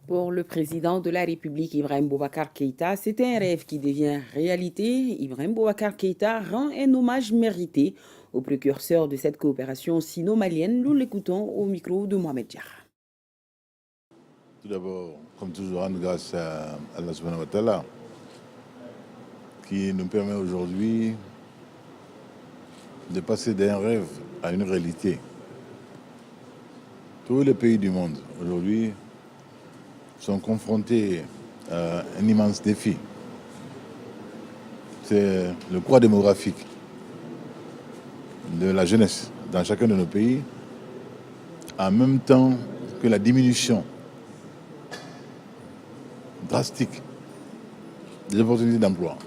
Pour le président de la République, Ibrahim Boubacar Keïta, c'est un rêve qui devient réalité. Ibrahim Boubacar Keïta rend un hommage mérité au précurseur de cette coopération sino-malienne. Nous l'écoutons au micro de Mohamed Diarra. Tout d'abord, comme toujours, rendre grâce à Allah subhanahu wa ta'ala qui nous permet aujourd'hui de passer d'un rêve à une réalité. Tous les pays du monde aujourd'hui sont confrontés à un immense défi. C'est le poids démographique de la jeunesse dans chacun de nos pays, en même temps que la diminution drastique des opportunités d'emploi.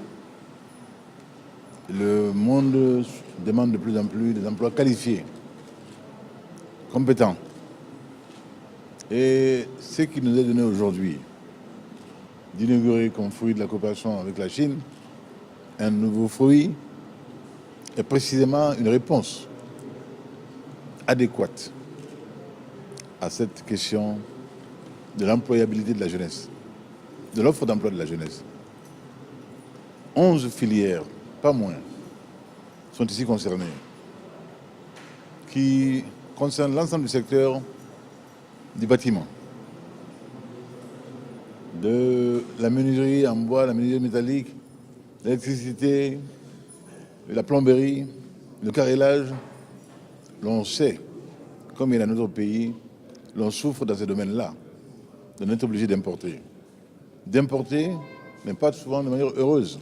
Le monde demande de plus en plus des emplois qualifiés, compétents. Et ce qui nous est donné aujourd'hui, d'inaugurer comme fruit de la coopération avec la Chine, un nouveau fruit, est précisément une réponse adéquate à cette question de l'employabilité de la jeunesse, de l'offre d'emploi de la jeunesse. 11 filières, pas moins, sont ici concernées, qui concernent l'ensemble du secteur du bâtiment, de la menuiserie en bois, la menuiserie métallique, l'électricité, la plomberie, le carrelage. L'on sait, comme il y a dans notre pays, l'on souffre dans ces domaines-là, d'en être obligé d'importer. D'importer, mais pas souvent de manière heureuse.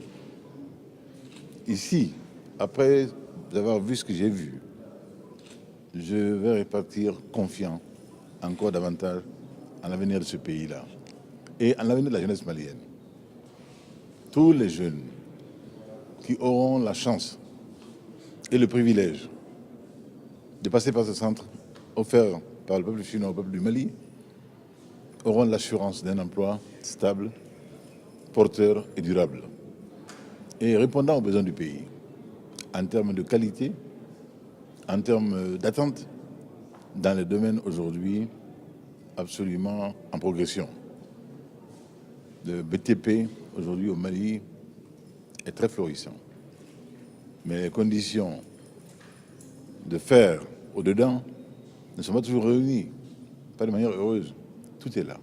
Ici, après avoir vu ce que j'ai vu, je vais repartir confiant encore davantage en l'avenir de ce pays-là et en l'avenir de la jeunesse malienne. Tous les jeunes qui auront la chance et le privilège de passer par ce centre offert par le peuple chinois au peuple du Mali auront l'assurance d'un emploi stable, porteur et durable, et répondant aux besoins du pays en termes de qualité, en termes d'attente, dans les domaines aujourd'hui absolument en progression. Le BTP aujourd'hui au Mali est très florissant. Mais les conditions de faire au-dedans ne sont pas toujours réunies, pas de manière heureuse. Tout est là.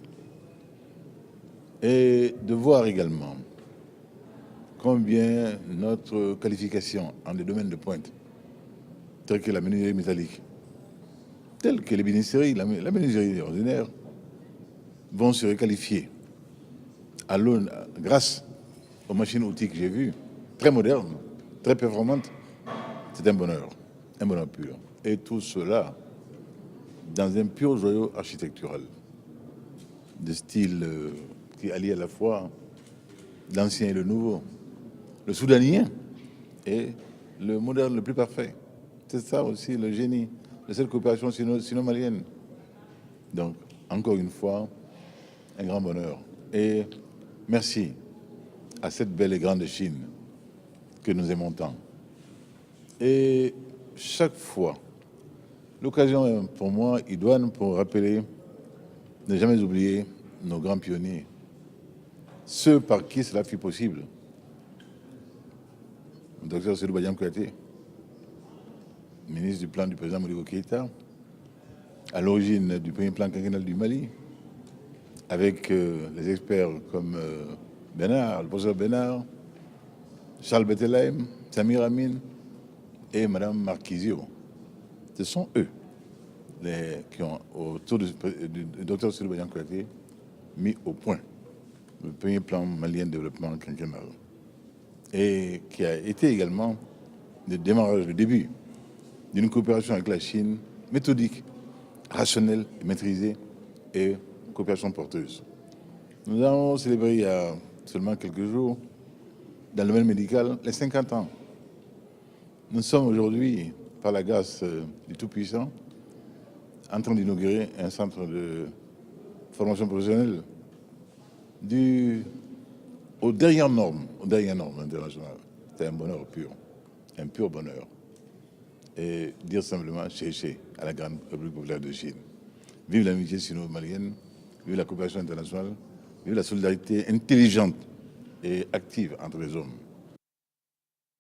Et de voir également combien notre qualification en des domaines de pointe, tels que la menuiserie métallique, tels que les bénisseries, la menuiserie ordinaire, vont se requalifier à l'aune, grâce aux machines-outils que j'ai vues, très modernes, très performantes. C'est un bonheur pur. Et tout cela dans un pur joyau architectural, de style qui allie à la fois l'ancien et le nouveau, le soudanien et le moderne le plus parfait. C'est ça aussi le génie de cette coopération sino-malienne. Donc, encore une fois, un grand bonheur. Et merci à cette belle et grande Chine que nous aimons tant. Et chaque fois, l'occasion est pour moi idoine pour rappeler, ne jamais oublier nos grands pionniers, ceux par qui cela fut possible. Le docteur Seydou Badian Kouyaté, ministre du plan du président Modibo Keïta, à l'origine du premier plan quinquennal du Mali, avec les experts comme Bénard, le professeur Bénard, Charles Bettelheim, Samir Amin et Madame Marquisio. Ce sont eux qui ont, autour du docteur Seydou Badian Kouyaté, mis au point le premier plan malien de développement quinquennal et qui a été également le démarrage, le début d'une coopération avec la Chine méthodique, rationnelle, maîtrisée et coopération porteuse. Nous avons célébré il y a seulement quelques jours, dans le domaine médical, les 50 ans. Nous sommes aujourd'hui, par la grâce du Tout-Puissant, en train d'inaugurer un centre de formation professionnelle aux dernières normes internationales. C'est un bonheur pur, un pur bonheur. Et dire simplement chez à la grande République populaire de Chine. Vive l'amitié sino-malienne, vive la coopération internationale, vive la solidarité intelligente et active entre les hommes.